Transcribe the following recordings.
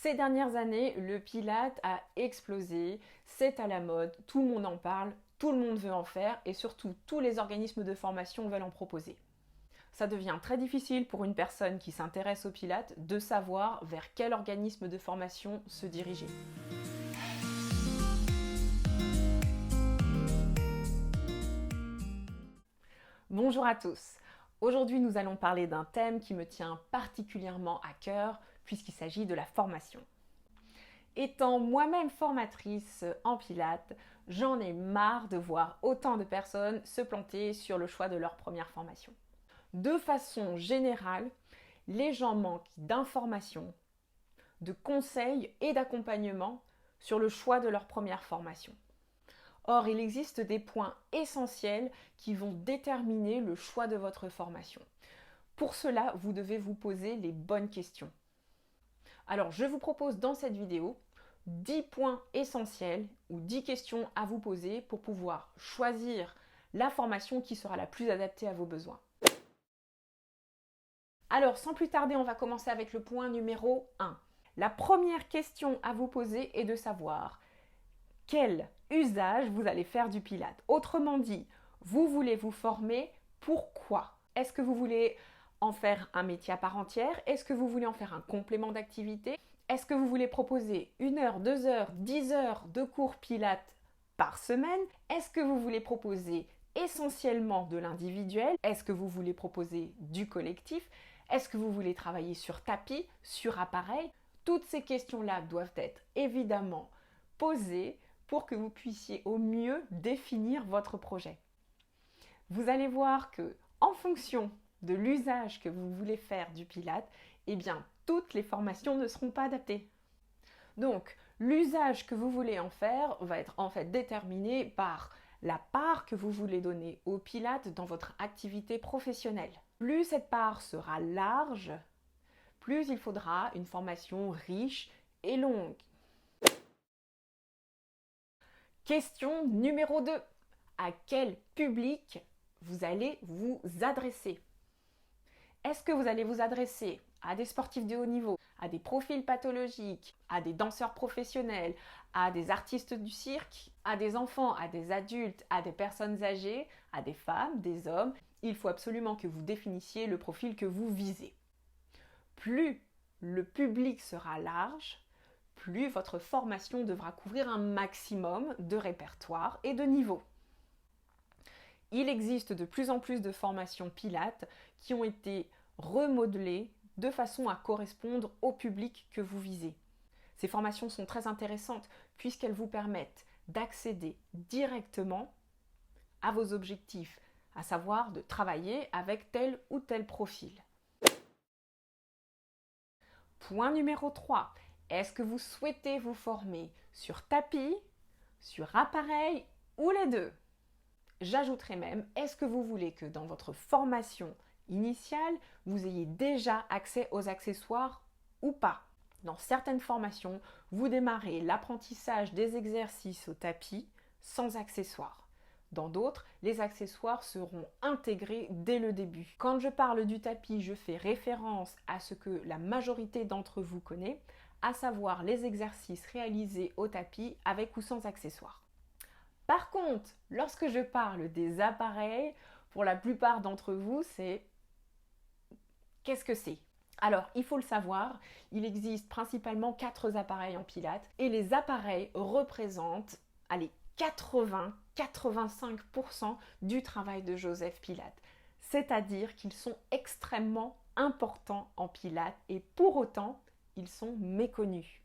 Ces dernières années, le Pilate a explosé, c'est à la mode, tout le monde en parle, tout le monde veut en faire et surtout tous les organismes de formation veulent en proposer. Ça devient très difficile pour une personne qui s'intéresse au Pilate de savoir vers quel organisme de formation se diriger. Bonjour à tous. Aujourd'hui, nous allons parler d'un thème qui me tient particulièrement à cœur puisqu'il s'agit de la formation. Étant moi-même formatrice en Pilates, j'en ai marre de voir autant de personnes se planter sur le choix de leur première formation. De façon générale, les gens manquent d'informations, de conseils et d'accompagnement sur le choix de leur première formation. Or, il existe des points essentiels qui vont déterminer le choix de votre formation. Pour cela, vous devez vous poser les bonnes questions. Alors, je vous propose dans cette vidéo 10 points essentiels ou 10 questions à vous poser pour pouvoir choisir la formation qui sera la plus adaptée à vos besoins. Alors, sans plus tarder, on va commencer avec le point numéro 1. La première question à vous poser est de savoir quel usage vous allez faire du Pilate. Autrement dit, vous voulez vous former, pourquoi? Est-ce que vous voulez en faire un métier à part entière? Est-ce que vous voulez en faire un complément d'activité? Est-ce que vous voulez proposer 1 heure, 2 heures, 10 heures de cours Pilates par semaine? Est-ce que vous voulez proposer essentiellement de l'individuel? Est-ce que vous voulez proposer du collectif? Est-ce que vous voulez travailler sur tapis, sur appareil? Toutes ces questions-là doivent être évidemment posées pour que vous puissiez au mieux définir votre projet. Vous allez voir que, en fonction de l'usage que vous voulez faire du Pilate, eh bien, toutes les formations ne seront pas adaptées. Donc, l'usage que vous voulez en faire va être en fait déterminé par la part que vous voulez donner au Pilate dans votre activité professionnelle. Plus cette part sera large, plus il faudra une formation riche et longue. Question numéro 2. À quel public vous allez vous adresser? Est-ce que vous allez vous adresser à des sportifs de haut niveau, à des profils pathologiques, à des danseurs professionnels, à des artistes du cirque, à des enfants, à des adultes, à des personnes âgées, à des femmes, des hommes? Il faut absolument que vous définissiez le profil que vous visez. Plus le public sera large, plus votre formation devra couvrir un maximum de répertoire et de niveaux. Il existe de plus en plus de formations Pilates qui ont été remodelées de façon à correspondre au public que vous visez. Ces formations sont très intéressantes puisqu'elles vous permettent d'accéder directement à vos objectifs, à savoir de travailler avec tel ou tel profil. Point numéro 3. Est-ce que vous souhaitez vous former sur tapis, sur appareil ou les deux? J'ajouterai même, est-ce que vous voulez que dans votre formation initiale, vous ayez déjà accès aux accessoires ou pas? Dans certaines formations, vous démarrez l'apprentissage des exercices au tapis sans accessoires. Dans d'autres, les accessoires seront intégrés dès le début. Quand je parle du tapis, je fais référence à ce que la majorité d'entre vous connaît, à savoir les exercices réalisés au tapis avec ou sans accessoires. Par contre, lorsque je parle des appareils, pour la plupart d'entre vous, c'est qu'est-ce que c'est? Alors, il faut le savoir, il existe principalement 4 appareils en Pilates et les appareils représentent, allez, 80-85% du travail de Joseph Pilates. C'est-à-dire qu'ils sont extrêmement importants en Pilates et pour autant, ils sont méconnus.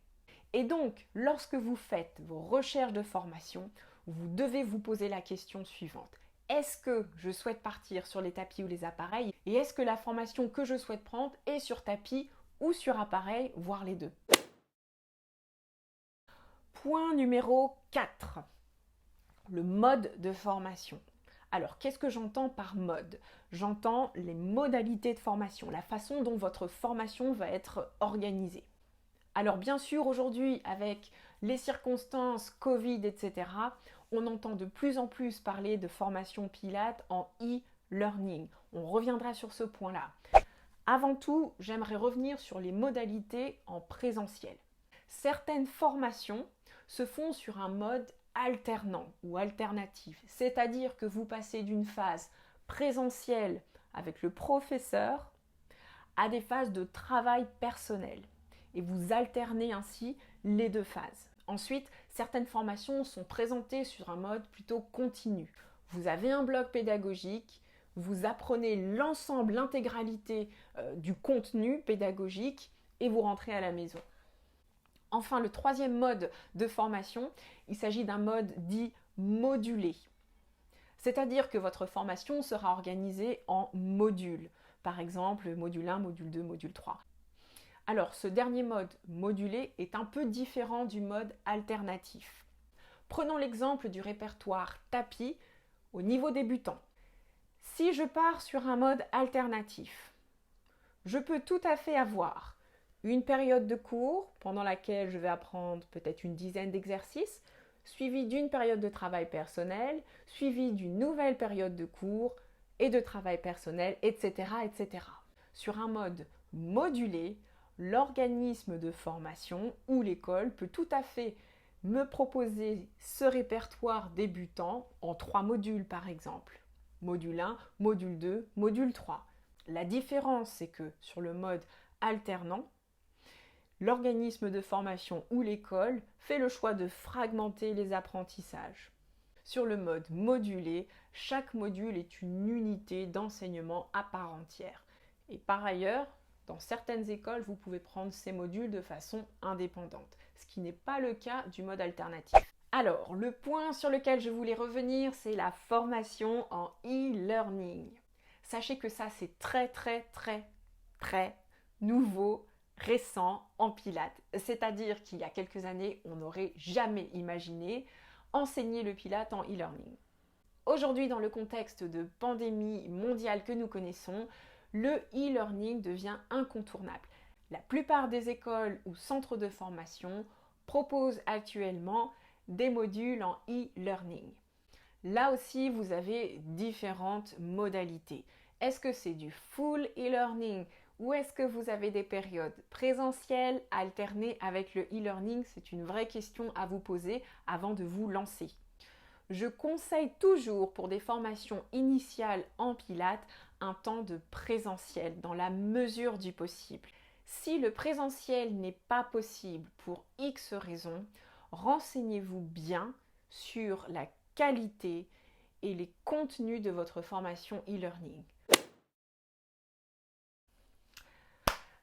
Et donc, lorsque vous faites vos recherches de formation, vous devez vous poser la question suivante. Est-ce que je souhaite partir sur les tapis ou les appareils? Et est-ce que la formation que je souhaite prendre est sur tapis ou sur appareil, voire les deux? Point numéro 4. Le mode de formation. Alors, qu'est-ce que j'entends par mode? J'entends les modalités de formation, la façon dont votre formation va être organisée. Alors bien sûr, aujourd'hui, avec les circonstances Covid, etc., on entend de plus en plus parler de formation Pilates en e-learning. On reviendra sur ce point-là. Avant tout, j'aimerais revenir sur les modalités en présentiel. Certaines formations se font sur un mode alternant ou alternatif, c'est-à-dire que vous passez d'une phase présentielle avec le professeur à des phases de travail personnel et vous alternez ainsi les deux phases. Ensuite, certaines formations sont présentées sur un mode plutôt continu. Vous avez un bloc pédagogique, vous apprenez l'ensemble, l'intégralité du contenu pédagogique et vous rentrez à la maison. Enfin, le troisième mode de formation, il s'agit d'un mode dit modulé. C'est-à-dire que votre formation sera organisée en modules. Par exemple, module 1, module 2, module 3. Alors, ce dernier mode modulé est un peu différent du mode alternatif. Prenons l'exemple du répertoire tapis au niveau débutant. Si je pars sur un mode alternatif, je peux tout à fait avoir une période de cours pendant laquelle je vais apprendre peut-être une dizaine d'exercices, suivie d'une période de travail personnel, suivie d'une nouvelle période de cours et de travail personnel, etc., etc. Sur un mode modulé, l'organisme de formation ou l'école peut tout à fait me proposer ce répertoire débutant en 3 modules par exemple. Module 1, module 2, module 3. La différence, c'est que sur le mode alternant, l'organisme de formation ou l'école fait le choix de fragmenter les apprentissages. Sur le mode modulé, chaque module est une unité d'enseignement à part entière. Et par ailleurs, dans certaines écoles, vous pouvez prendre ces modules de façon indépendante, ce qui n'est pas le cas du mode alternatif. Alors, le point sur lequel je voulais revenir, c'est la formation en e-learning. Sachez que ça, c'est très nouveau, récent en Pilates. C'est-à-dire qu'il y a quelques années, on n'aurait jamais imaginé enseigner le Pilates en e-learning. Aujourd'hui, dans le contexte de pandémie mondiale que nous connaissons, le e-learning devient incontournable. La plupart des écoles ou centres de formation proposent actuellement des modules en e-learning. Là aussi, vous avez différentes modalités. Est-ce que c'est du full e-learning ou est-ce que vous avez des périodes présentielles alternées avec le e-learning? C'est une vraie question à vous poser avant de vous lancer. Je conseille toujours pour des formations initiales en Pilates un temps de présentiel dans la mesure du possible. Si le présentiel n'est pas possible pour X raisons, renseignez-vous bien sur la qualité et les contenus de votre formation e-learning.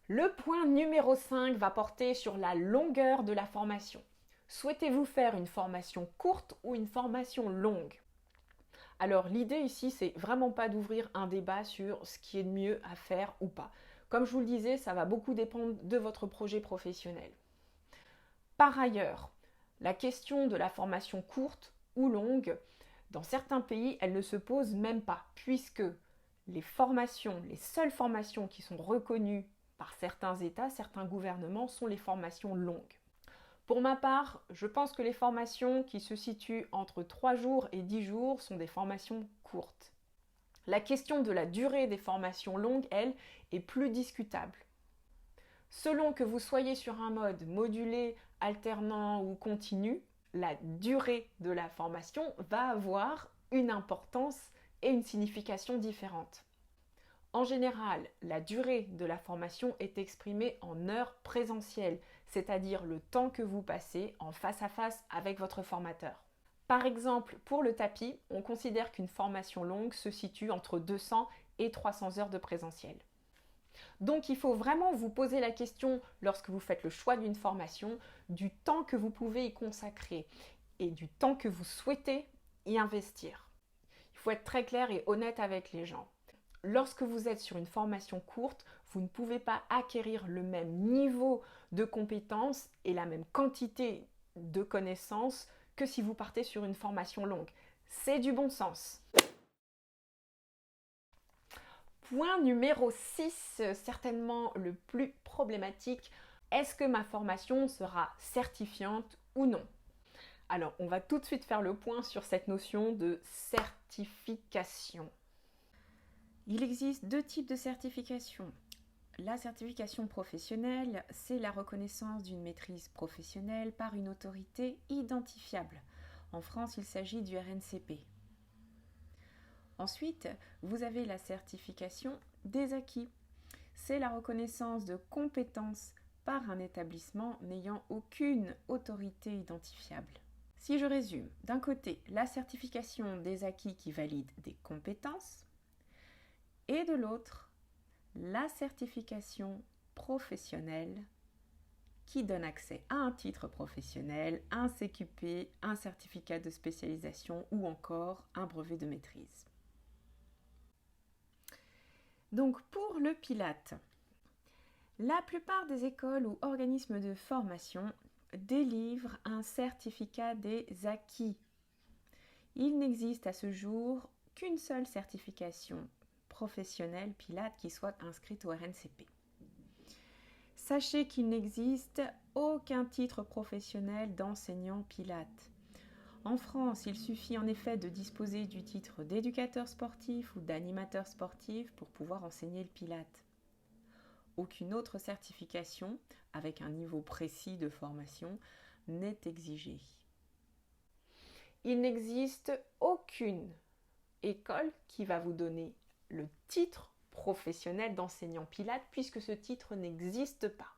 Le point numéro 5 va porter sur la longueur de la formation. Souhaitez-vous faire une formation courte ou une formation longue? Alors l'idée ici, c'est vraiment pas d'ouvrir un débat sur ce qui est de mieux à faire ou pas. Comme je vous le disais, ça va beaucoup dépendre de votre projet professionnel. Par ailleurs, la question de la formation courte ou longue, dans certains pays, elle ne se pose même pas, puisque les seules formations qui sont reconnues par certains États, certains gouvernements, sont les formations longues. Pour ma part, je pense que les formations qui se situent entre 3 jours et 10 jours sont des formations courtes. La question de la durée des formations longues, elle, est plus discutable. Selon que vous soyez sur un mode modulé, alternant ou continu, la durée de la formation va avoir une importance et une signification différentes. En général, la durée de la formation est exprimée en heures présentielles, c'est-à-dire le temps que vous passez en face à face avec votre formateur. Par exemple, pour le tapis, on considère qu'une formation longue se situe entre 200 et 300 heures de présentiel. Donc il faut vraiment vous poser la question, lorsque vous faites le choix d'une formation, du temps que vous pouvez y consacrer et du temps que vous souhaitez y investir. Il faut être très clair et honnête avec les gens. Lorsque vous êtes sur une formation courte, vous ne pouvez pas acquérir le même niveau de compétences et la même quantité de connaissances que si vous partez sur une formation longue. C'est du bon sens. Point numéro 6, certainement le plus problématique. Est-ce que ma formation sera certifiante ou non? Alors, on va tout de suite faire le point sur cette notion de certification. Il existe 2 types de certification. La certification professionnelle, c'est la reconnaissance d'une maîtrise professionnelle par une autorité identifiable. En France, il s'agit du RNCP. Ensuite, vous avez la certification des acquis. C'est la reconnaissance de compétences par un établissement n'ayant aucune autorité identifiable. Si je résume, d'un côté, la certification des acquis qui valide des compétences, et de l'autre, la certification professionnelle qui donne accès à un titre professionnel, un CQP, un certificat de spécialisation ou encore un brevet de maîtrise. Donc pour le Pilate, la plupart des écoles ou organismes de formation délivrent un certificat des acquis. Il n'existe à ce jour qu'une seule certification professionnelle Pilate qui soit inscrite au RNCP. Sachez qu'il n'existe aucun titre professionnel d'enseignant Pilate. En France, il suffit en effet de disposer du titre d'éducateur sportif ou d'animateur sportif pour pouvoir enseigner le Pilate. Aucune autre certification, avec un niveau précis de formation, n'est exigée. Il n'existe aucune école qui va vous donner le titre professionnel d'enseignant Pilate puisque ce titre n'existe pas.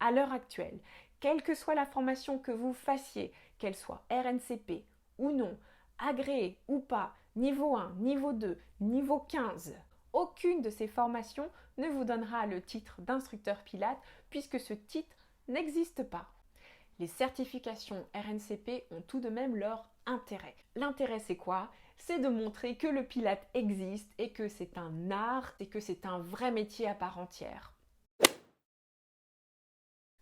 À l'heure actuelle, quelle que soit la formation que vous fassiez, qu'elle soit RNCP ou non, agréée ou pas, niveau 1, niveau 2, niveau 15, aucune de ces formations ne vous donnera le titre d'instructeur Pilate puisque ce titre n'existe pas. Les certifications RNCP ont tout de même leur intérêt. L'intérêt, c'est quoi? C'est de montrer que le Pilate existe et que c'est un art et que c'est un vrai métier à part entière.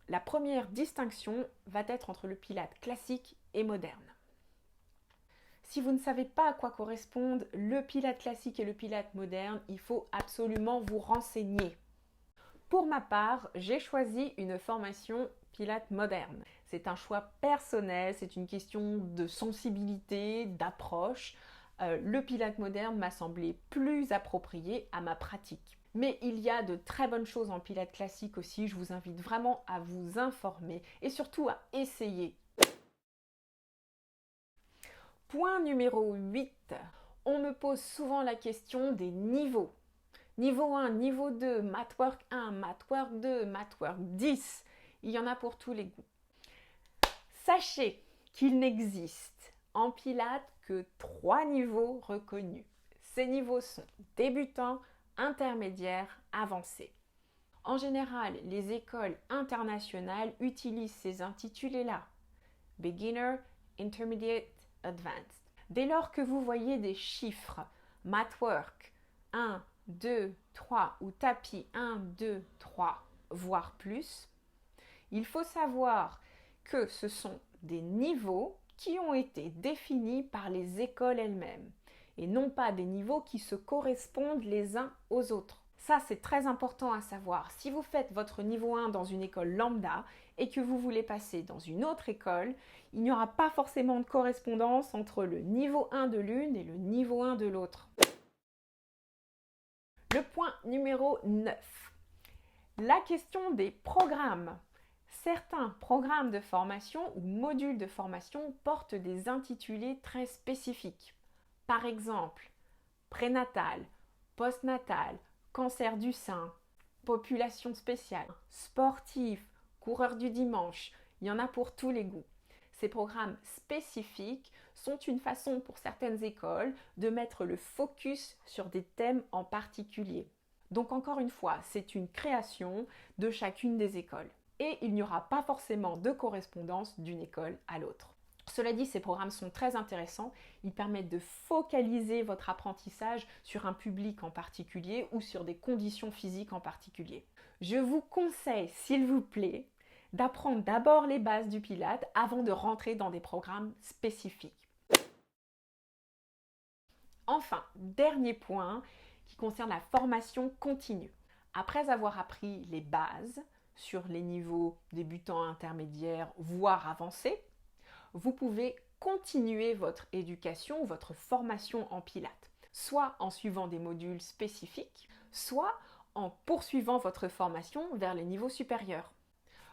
La première distinction va être entre le Pilate classique et moderne. Si vous ne savez pas à quoi correspondent le Pilate classique et le Pilate moderne, il faut absolument vous renseigner. Pour ma part, j'ai choisi une formation Pilate moderne. C'est un choix personnel, c'est une question de sensibilité, d'approche. Le Pilate moderne m'a semblé plus approprié à ma pratique. Mais il y a de très bonnes choses en Pilate classique aussi, je vous invite vraiment à vous informer et surtout à essayer. Point numéro 8. On me pose souvent la question des niveaux. Niveau 1, niveau 2, Mathwork 1, Mathwork 2, Mathwork 10. Il y en a pour tous les goûts. Sachez qu'il n'existe en Pilate que 3 niveaux reconnus. Ces niveaux sont débutants, intermédiaires, avancés. En général, les écoles internationales utilisent ces intitulés-là. Beginner, Intermediate, Advanced. Dès lors que vous voyez des chiffres, Mathwork 1, 2, 3 ou tapis 1, 2, 3, voire plus, il faut savoir que ce sont des niveaux qui ont été définis par les écoles elles-mêmes et non pas des niveaux qui se correspondent les uns aux autres. Ça, c'est très important à savoir. Si vous faites votre niveau 1 dans une école lambda et que vous voulez passer dans une autre école, il n'y aura pas forcément de correspondance entre le niveau 1 de l'une et le niveau 1 de l'autre. Le point numéro 9. La question des programmes. Certains programmes de formation ou modules de formation portent des intitulés très spécifiques. Par exemple, prénatal, postnatal, cancer du sein, population spéciale, sportif, coureur du dimanche, il y en a pour tous les goûts. Ces programmes spécifiques sont une façon pour certaines écoles de mettre le focus sur des thèmes en particulier. Donc encore une fois, c'est une création de chacune des écoles. Et il n'y aura pas forcément de correspondance d'une école à l'autre. Cela dit, ces programmes sont très intéressants. Ils permettent de focaliser votre apprentissage sur un public en particulier ou sur des conditions physiques en particulier. Je vous conseille, s'il vous plaît, d'apprendre d'abord les bases du Pilate avant de rentrer dans des programmes spécifiques. Enfin, dernier point qui concerne la formation continue. Après avoir appris les bases sur les niveaux débutants, intermédiaires, voire avancés, vous pouvez continuer votre éducation, votre formation en Pilate, soit en suivant des modules spécifiques, soit en poursuivant votre formation vers les niveaux supérieurs.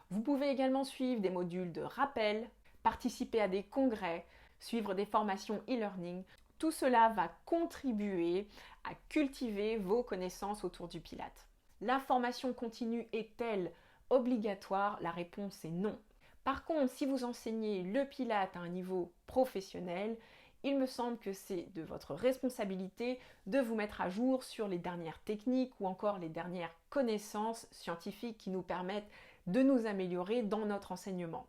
Vous pouvez également suivre des modules de rappel, participer à des congrès, suivre des formations e-learning. Tout cela va contribuer à cultiver vos connaissances autour du Pilate. La formation continue est-elle obligatoire? La réponse est non. Par contre, si vous enseignez le Pilate à un niveau professionnel, il me semble que c'est de votre responsabilité de vous mettre à jour sur les dernières techniques ou encore les dernières connaissances scientifiques qui nous permettent de nous améliorer dans notre enseignement.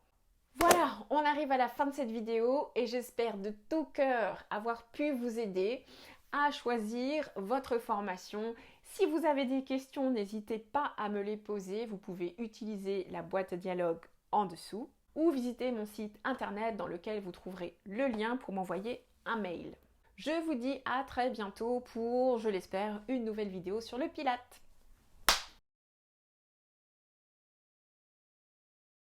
Voilà, on arrive à la fin de cette vidéo et j'espère de tout cœur avoir pu vous aider à choisir votre formation. Si vous avez des questions, n'hésitez pas à me les poser. Vous pouvez utiliser la boîte à dialogue en dessous ou visiter mon site internet dans lequel vous trouverez le lien pour m'envoyer un mail. Je vous dis à très bientôt pour, je l'espère, une nouvelle vidéo sur le Pilate.